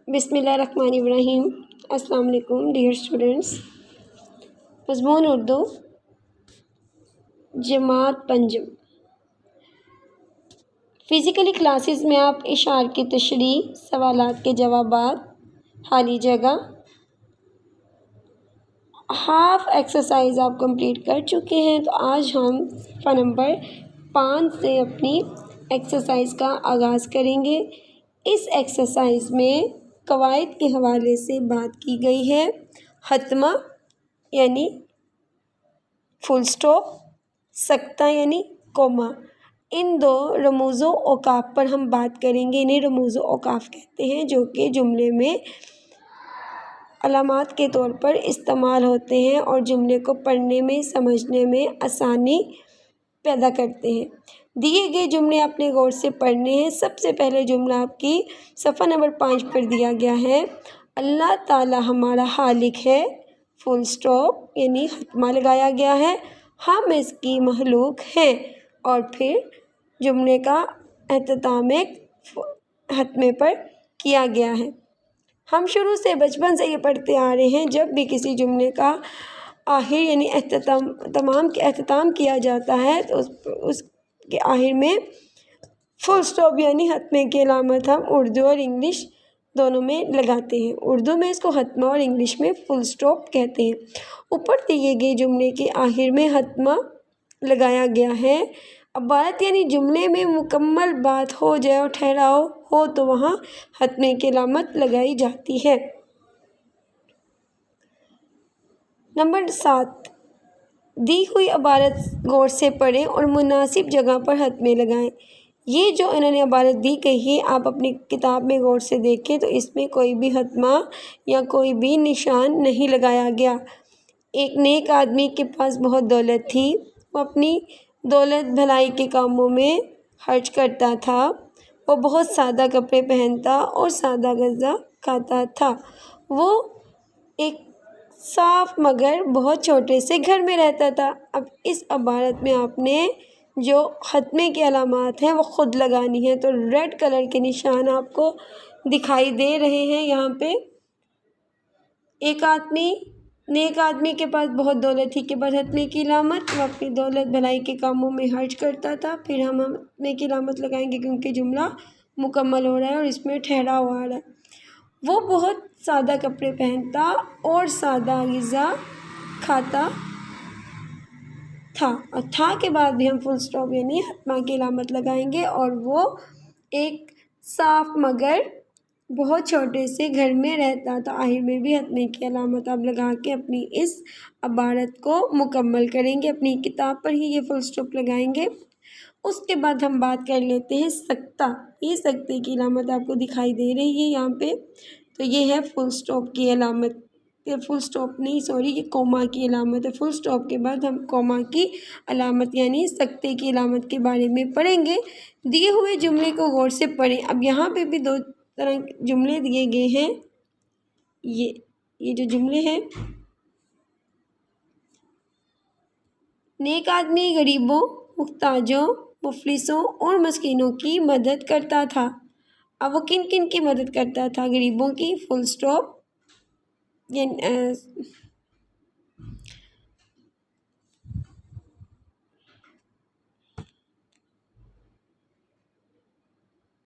بسم اللہ الرحمن الرحیم۔ السلام علیکم ڈیئر اسٹوڈنٹس۔ مضمون اردو جماعت پنجم۔ فزیکلی کلاسز میں آپ اشعار کی تشریح، سوالات کے جوابات، خالی جگہ، ہاف ایکسرسائز آپ کمپلیٹ کر چکے ہیں۔ تو آج ہم صفحہ نمبر 5 سے اپنی ایکسرسائز کا آغاز کریں گے۔ اس ایکسرسائز میں قواعد کے حوالے سے بات کی گئی ہے۔ خاتمہ یعنی فل سٹاپ، سکتہ یعنی کوما، ان دو رموز و اوقاف پر ہم بات کریں گے۔ انہیں رموز و اوقاف کہتے ہیں جو کہ جملے میں علامات کے طور پر استعمال ہوتے ہیں اور جملے کو پڑھنے میں، سمجھنے میں آسانی پیدا کرتے ہیں۔ دیے گئے جملے آپ نے غور سے پڑھنے ہیں۔ سب سے پہلے جملہ آپ کی صفحہ نمبر 5 پر دیا گیا ہے، اللہ تعالیٰ ہمارا خالق ہے، فل سٹاپ یعنی خاتمہ لگایا گیا ہے، ہم اس کی مخلوق ہیں، اور پھر جملے کا اختتام ایک خاتمے پر کیا گیا ہے۔ ہم شروع سے بچپن سے یہ پڑھتے آ رہے ہیں، جب بھی کسی جملے کا آخر یعنی اختتام کیا جاتا ہے تو اس کے آخر میں فل سٹاپ یعنی خاتمے کی علامت ہم اردو اور انگلش دونوں میں لگاتے ہیں۔ اردو میں اس کو خاتمہ اور انگلش میں فل سٹاپ کہتے ہیں۔ اوپر دیے گئے جملے کے آخر میں خاتمہ لگایا گیا ہے۔ عبارت یعنی جملے میں مکمل بات ہو جائے اور ٹھہراؤ ہو تو وہاں خاتمے کی علامت لگائی جاتی ہے۔ نمبر 7، دی ہوئی عبارت غور سے پڑھیں اور مناسب جگہ پر خاتمے لگائیں۔ یہ جو انہوں نے عبارت دی کہی ہے، آپ اپنی کتاب میں غور سے دیکھیں تو اس میں کوئی بھی خاتمہ یا کوئی بھی نشان نہیں لگایا گیا۔ ایک نیک آدمی کے پاس بہت دولت تھی، وہ اپنی دولت بھلائی کے کاموں میں خرچ کرتا تھا۔ وہ بہت سادہ کپڑے پہنتا اور سادہ غذا کھاتا تھا۔ وہ ایک صاف مگر بہت چھوٹے سے گھر میں رہتا تھا۔ اب اس عبارت میں آپ نے جو خاتمے کی علامات ہیں وہ خود لگانی ہے۔ تو ریڈ کلر کے نشان آپ کو دکھائی دے رہے ہیں یہاں پہ۔ ایک نیک آدمی کے پاس بہت دولت تھی کے بعد خاتمے کی علامت، وہ اپنی دولت بھلائی کے کاموں میں خرچ کرتا تھا۔ پھر ہم خاتمے کی علامت لگائیں گے کیونکہ جملہ مکمل ہو رہا ہے اور اس میں ٹھہراؤ آ رہا ہے۔ وہ بہت سادہ کپڑے پہنتا اور سادہ غذا کھاتا تھا، اور تھا کے بعد بھی ہم فل سٹاپ یعنی خاتمہ کی علامت لگائیں گے، اور وہ ایک صاف مگر بہت چھوٹے سے گھر میں رہتا تھا۔ آخر میں بھی خاتمے کی علامت آپ لگا کے اپنی اس عبارت کو مکمل کریں گے۔ اپنی کتاب پر ہی یہ فل سٹاپ لگائیں گے۔ اس کے بعد ہم بات کر لیتے ہیں سکتہ۔ یہ سکتے کی علامت آپ کو دکھائی دے رہی ہے یہاں پہ، تو یہ ہے فل سٹاپ کی علامت۔ فل سٹاپ نہیں، سوری، یہ کوما کی علامت ہے۔ فل سٹاپ کے بعد ہم کوما کی علامت یعنی سکتے کی علامت کے بارے میں پڑھیں گے۔ دیے ہوئے جملے کو غور سے پڑھیں۔ اب یہاں پہ بھی 2 طرح کے جملے دیے گئے ہیں۔ یہ جو جملے ہیں، نیک آدمی غریبوں، محتاجوں، مفلسوں اور مسکینوں کی مدد کرتا تھا۔ اب وہ کن کن کی مدد کرتا تھا؟ غریبوں کی، فل سٹاپ